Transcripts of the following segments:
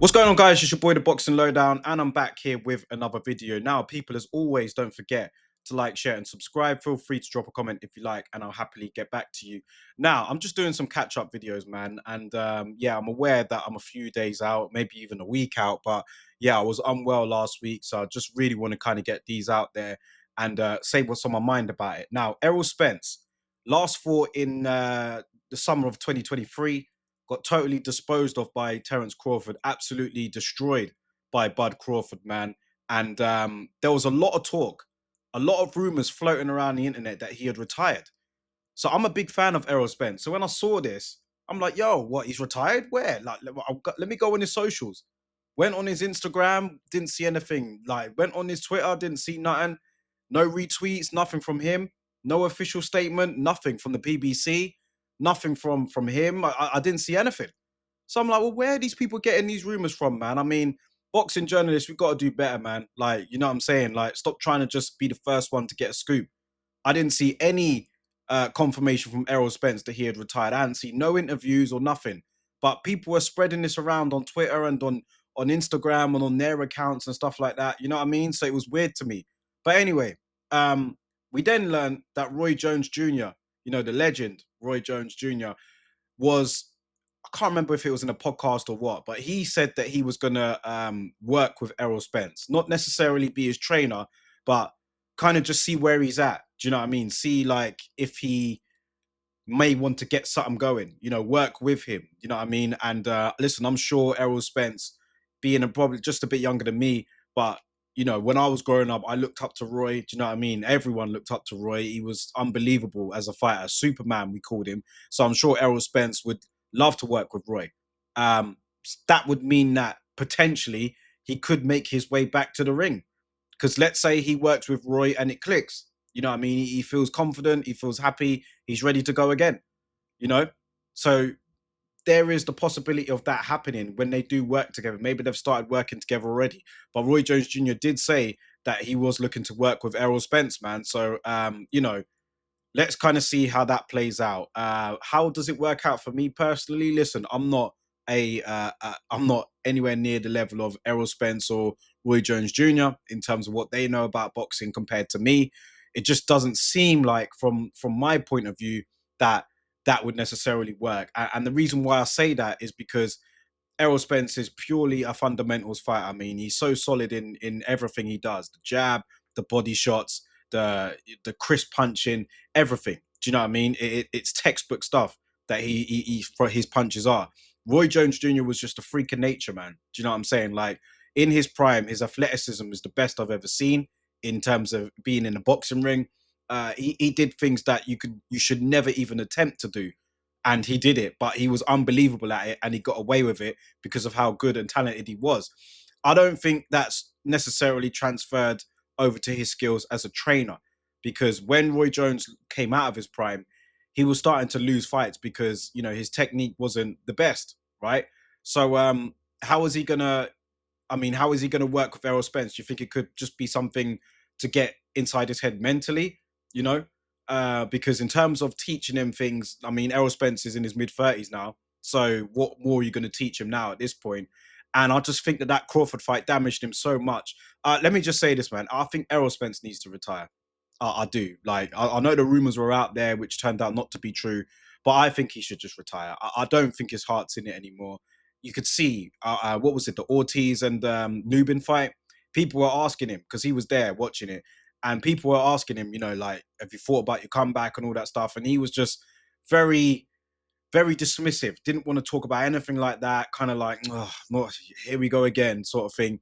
What's going on, guys? It's your boy, the Boxing Lowdown, and I'm back here with another video. Now, people, as always, don't forget to like, share, and subscribe. Feel free to drop a comment if you like, and I'll happily get back to you. Now, I'm just doing some catch-up videos, man, and yeah, I'm aware that I'm a few days out, maybe even a week out, but yeah, I was unwell last week, so I just really want to kind of get these out there and say what's on my mind about it. Now, Errol Spence, last fought in the summer of 2023. Got totally disposed of by Terence Crawford, absolutely destroyed by Bud Crawford, man. And there was a lot of talk, a lot of rumors floating around the internet that he had retired. So I'm a big fan of Errol Spence. So when I saw this, I'm like, yo, what? He's retired? Where? Like, let me go on his socials. Went on his Instagram, didn't see anything. Like, went on his Twitter, didn't see nothing. No retweets, nothing from him. No official statement, nothing from the PBC, nothing from him. I didn't see anything. So I'm like, well, where are these people getting these rumors from, man? I mean, boxing journalists, we've got to do better, man. Like, you know what I'm saying? Like, stop trying to just be the first one to get a scoop. I didn't see any confirmation from Errol Spence that he had retired. I didn't see no interviews or nothing. But people were spreading this around on Twitter and on Instagram and on their accounts and stuff like that. You know what I mean? So it was weird to me. But anyway, we then learned that Roy Jones Jr., you know, the legend Roy Jones Jr., was, I can't remember if it was in a podcast or what, but he said that he was going to work with Errol Spence, not necessarily be his trainer, but kind of just see where he's at. Do you know what I mean? See, like, if he may want to get something going, you know, work with him. You know what I mean? And listen, I'm sure Errol Spence, being probably just a bit younger than me, but you know, when I was growing up, I looked up to Roy. Do you know what I mean? Everyone looked up to Roy. He was unbelievable as a fighter, Superman, we called him. So I'm sure Errol Spence would love to work with Roy. That would mean that potentially he could make his way back to the ring. Because let's say he works with Roy and it clicks. You know what I mean? He feels confident, he feels happy, he's ready to go again. You know? So there is the possibility of that happening when they do work together. Maybe they've started working together already. But Roy Jones Jr. did say that he was looking to work with Errol Spence, man. So you know, let's kind of see how that plays out. How does it work out for me personally? Listen, I'm not anywhere near the level of Errol Spence or Roy Jones Jr. in terms of what they know about boxing compared to me. It just doesn't seem like, from my point of view, that that would necessarily work. And the reason why I say that is because Errol Spence is purely a fundamentals fighter. I mean, he's so solid in everything he does: the jab, the body shots, the crisp punching, everything. Do you know what I mean? It's textbook stuff that he for his punches are. Roy Jones Jr. was just a freak of nature, man. Do you know what I'm saying? Like, in his prime, his athleticism is the best I've ever seen in terms of being in a boxing ring. He did things that you should never even attempt to do, and he did it. But he was unbelievable at it, and he got away with it because of how good and talented he was. I don't think that's necessarily transferred over to his skills as a trainer, because when Roy Jones came out of his prime, he was starting to lose fights because, you know, his technique wasn't the best, right? So how is he gonna, I mean, how is he gonna work with Errol Spence? Do you think it could just be something to get inside his head mentally, you know? Because in terms of teaching him things, I mean, Errol Spence is in his mid-30s now. So what more are you going to teach him now at this point? And I just think that that Crawford fight damaged him so much. Let me just say this, man. I think Errol Spence needs to retire. I do. Like, I know the rumors were out there, which turned out not to be true, but I think he should just retire. I don't think his heart's in it anymore. You could see, what was it, the Ortiz and Lubin fight? People were asking him, because he was there watching it, and people were asking him, you know, like, have you thought about your comeback and all that stuff? And he was just very, very dismissive. Didn't want to talk about anything like that. Kind of like, oh, not, here we go again, sort of thing.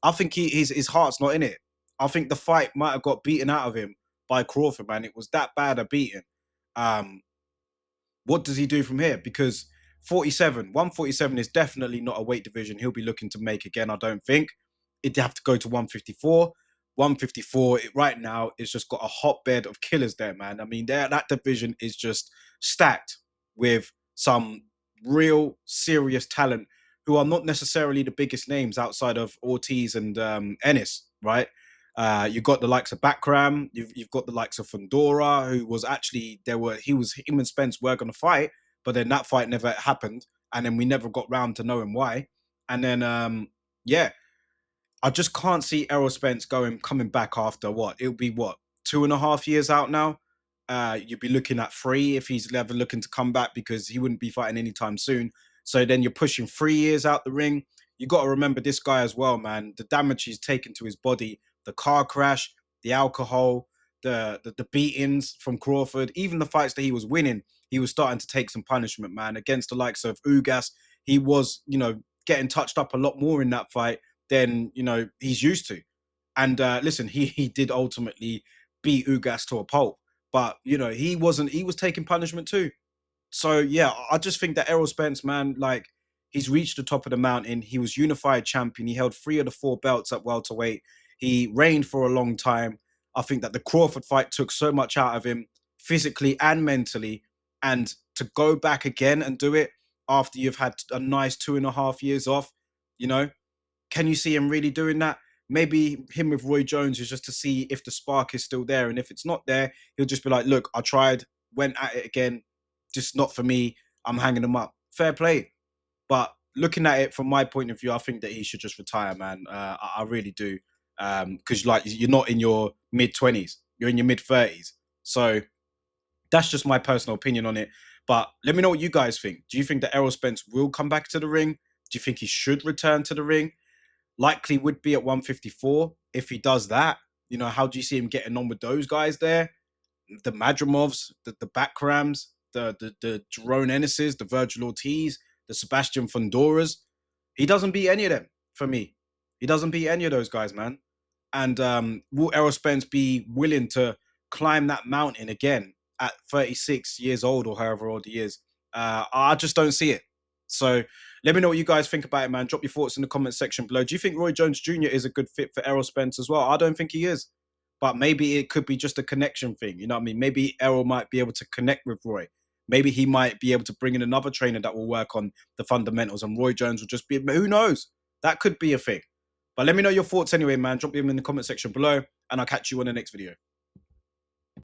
I think his heart's not in it. I think the fight might have got beaten out of him by Crawford, man. It was that bad a beating. Um, what does he do from here? Because 147 is definitely not a weight division he'll be looking to make again, I don't think. It'd have to go to 154. 154 right now is just got a hotbed of killers there, man. I mean, that division is just stacked with some real serious talent who are not necessarily the biggest names outside of Ortiz and Ennis, right? You've got the likes of Bakram, you've got the likes of Fundora, who was actually, him and Spence were going to fight, but then that fight never happened, and then we never got round to knowing why. And then yeah, I just can't see Errol Spence coming back after what? It'll be what, 2.5 years out now? You'd be looking at 3 if he's ever looking to come back, because he wouldn't be fighting anytime soon. So then you're pushing 3 years out the ring. You got to remember this guy as well, man. The damage he's taken to his body, the car crash, the alcohol, the beatings from Crawford, even the fights that he was winning, he was starting to take some punishment, man. Against the likes of Ugas, he was, getting touched up a lot more in that fight than he's used to. And listen, he did ultimately beat Ugas to a pulp, but he was taking punishment too. So yeah, I just think that Errol Spence, man, like, he's reached the top of the mountain. He was unified champion. He held 3 of the 4 belts at welterweight. He reigned for a long time. I think that the Crawford fight took so much out of him, physically and mentally. And to go back again and do it after you've had a nice 2.5 years off, you know, can you see him really doing that? Maybe him with Roy Jones is just to see if the spark is still there. And if it's not there, he'll just be like, look, I tried, went at it again, just not for me. I'm hanging him up. Fair play. But looking at it from my point of view, I think that he should just retire, man. I really do. Because like, you're not in your mid-20s, you're in your mid-30s. So that's just my personal opinion on it. But let me know what you guys think. Do you think that Errol Spence will come back to the ring? Do you think he should return to the ring? Likely would be at 154. If he does that, how do you see him getting on with those guys there? The Madramovs, the Bakrams, the Jerome Ennis's, the Virgil Ortiz, the Sebastian Fondoras. He doesn't beat any of them for me. He doesn't beat any of those guys, man. And will Errol Spence be willing to climb that mountain again at 36 years old, or however old he is? I just don't see it. So let me know what you guys think about it, man. Drop your thoughts in the comment section below. Do you think Roy Jones Jr. is a good fit for Errol Spence as well? I don't think he is. But maybe it could be just a connection thing. You know what I mean? Maybe Errol might be able to connect with Roy. Maybe he might be able to bring in another trainer that will work on the fundamentals, and Roy Jones will just be, who knows? That could be a thing. But let me know your thoughts anyway, man. Drop them in the comment section below, and I'll catch you on the next video.